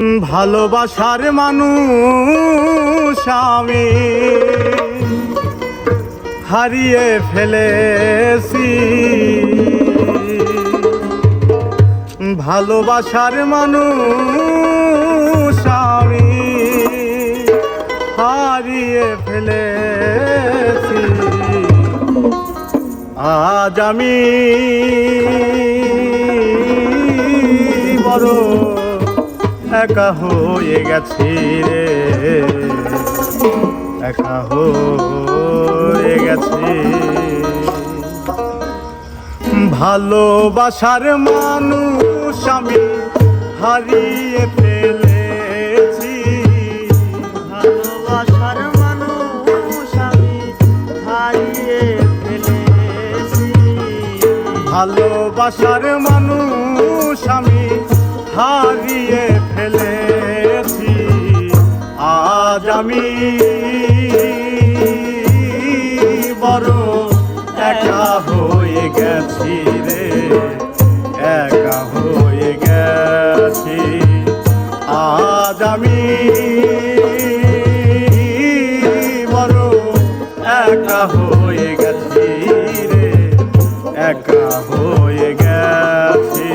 ভালোবাসার মানুষ আমি হারিয়ে ফেলেছি, ভালোবাসার মানুষ আমি হারিয়ে ফেলেছি। আজ আমি বড় একা হয়ে গেছি রে, একা হয়ে গেছি। ভালোবাসার মানুষ আমি হারিয়ে ফেলেছি, ভালোবাসার মানুষ আমি হারিয়ে ফেলেছি, ভালোবাসার মানুষ আমি হারিয়ে ফেলেছি। আজ আমি বড় একা হয়ে গেছি রে, একা হয়ে গেছি। আজ আমি বড় একা হয়ে গেছি রে, একা হয়ে গেছি।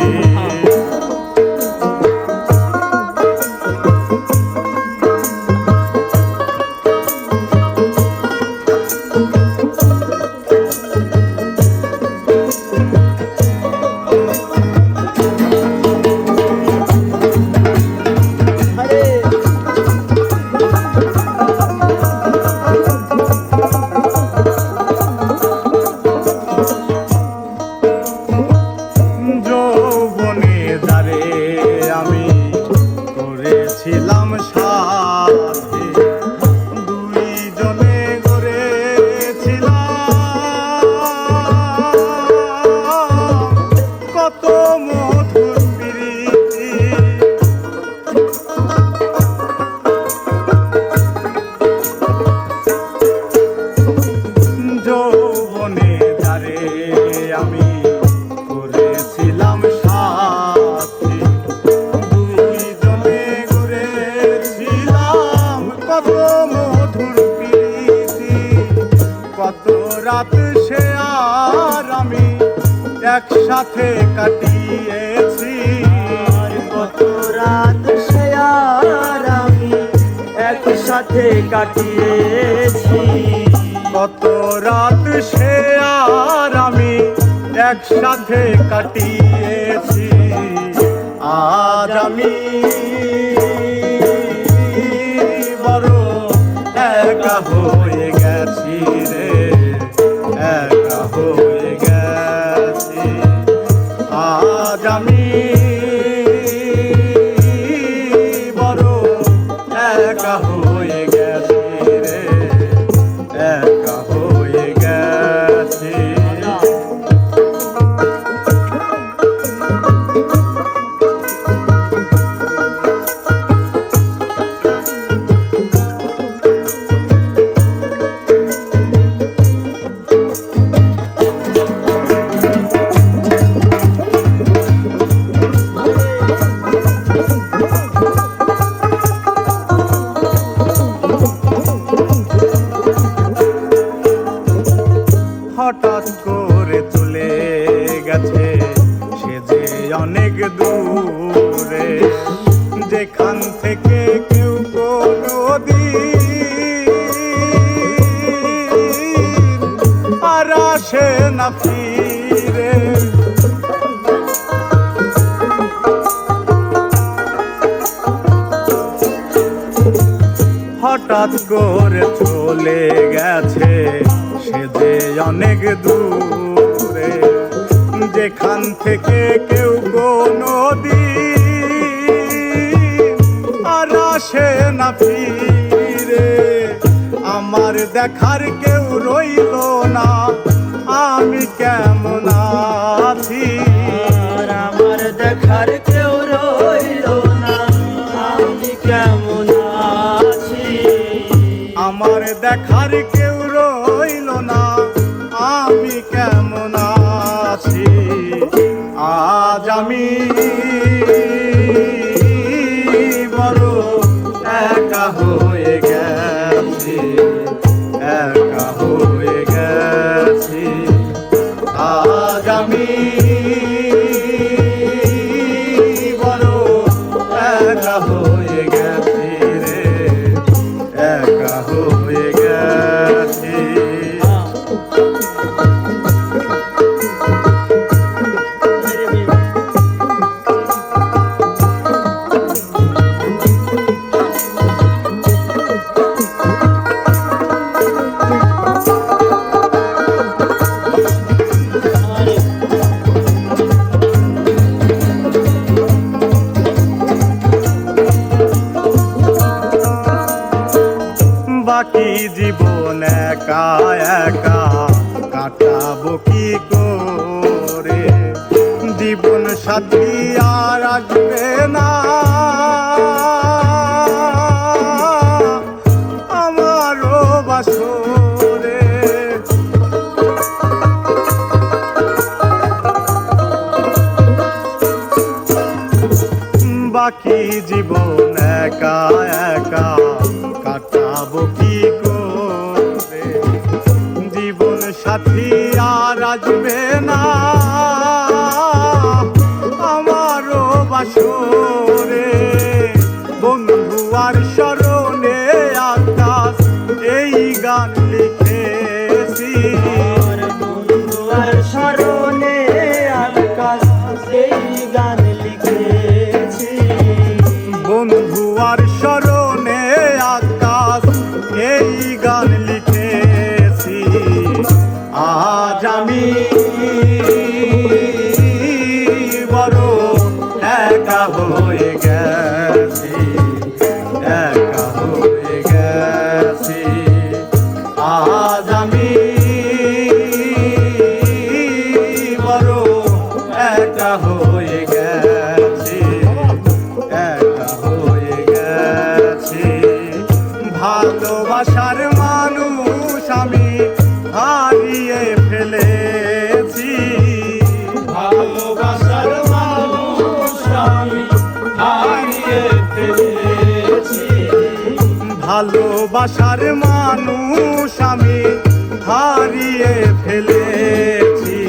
ছিলাম সাথে দুইজনে গড়েছিলাম কত মধুর প্রীতি, যৌবনে দ্বারে আমি করেছিলাম সাথে, কত মধুর প্রীতি, কত রাত সে আর আমি একসাথে কাটিয়েছি, কত রাত সে আর আমি একসাথে কাটিয়েছি, কত রাত সে আর আমি একসাথে কাটিয়েছি। আজ আমি একা হয়ে গেছি রে, একা হয়ে গেছি। আজ আমি বড় একা হয়ে গেছি রে, একা হয়ে গেছি। হঠাৎ করে চলে গেছে সে যে অনেক দূরে, যেখান থেকে কেউ কোনদিন আর আসে না ফিরে। হঠাৎ করে চলে গেছে সে যে অনেক দূরে, যেখান থেকে কেউ কোনদিন আর আসে না ফিরে। আমার দেখার কেউ রইল না, আমি কেমন আছি, আমার দেখার কেউ রইল না, আমি কেমন আছি, আমার দেখার কেউ রইল না, আমি কেমন আছি। আজ আমি বাকি জীবন একা একা কাটাবো কি করে, জীবন সাথী আর আসবে না আমারও বাসরে। বাকি জীবন একা একা কাটাবো কি করে, জীবন সাথী আর আসবে না আমারও বাসরে। বন্ধু আর স্মরণে আকাশ এই গান লিখেছি, বন্ধু আর স্মরণে আকাশ এই গান লিখেছি। বন্ধু আর স্মরণে আকাশ এই গান লিখেছি। আজ আমি বড় একা হয়ে গেছি, একা হয়ে গেছি। আজ আমি বড় একা হয়ে গেছি, একা হয়ে গেছি। ভালোবাসার মানুষ আমি হারিয়ে ফেলেছি, ভালোবাসার মানুষ আমি হারিয়ে ফেলেছি। ভালোবাসার মানুষ আমি হারিয়ে ফেলেছি।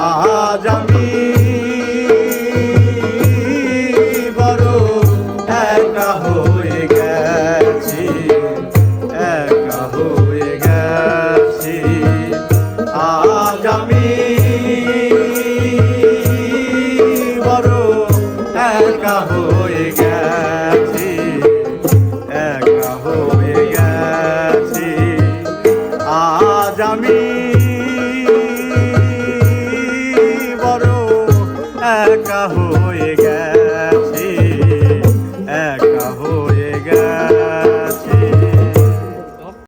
আজ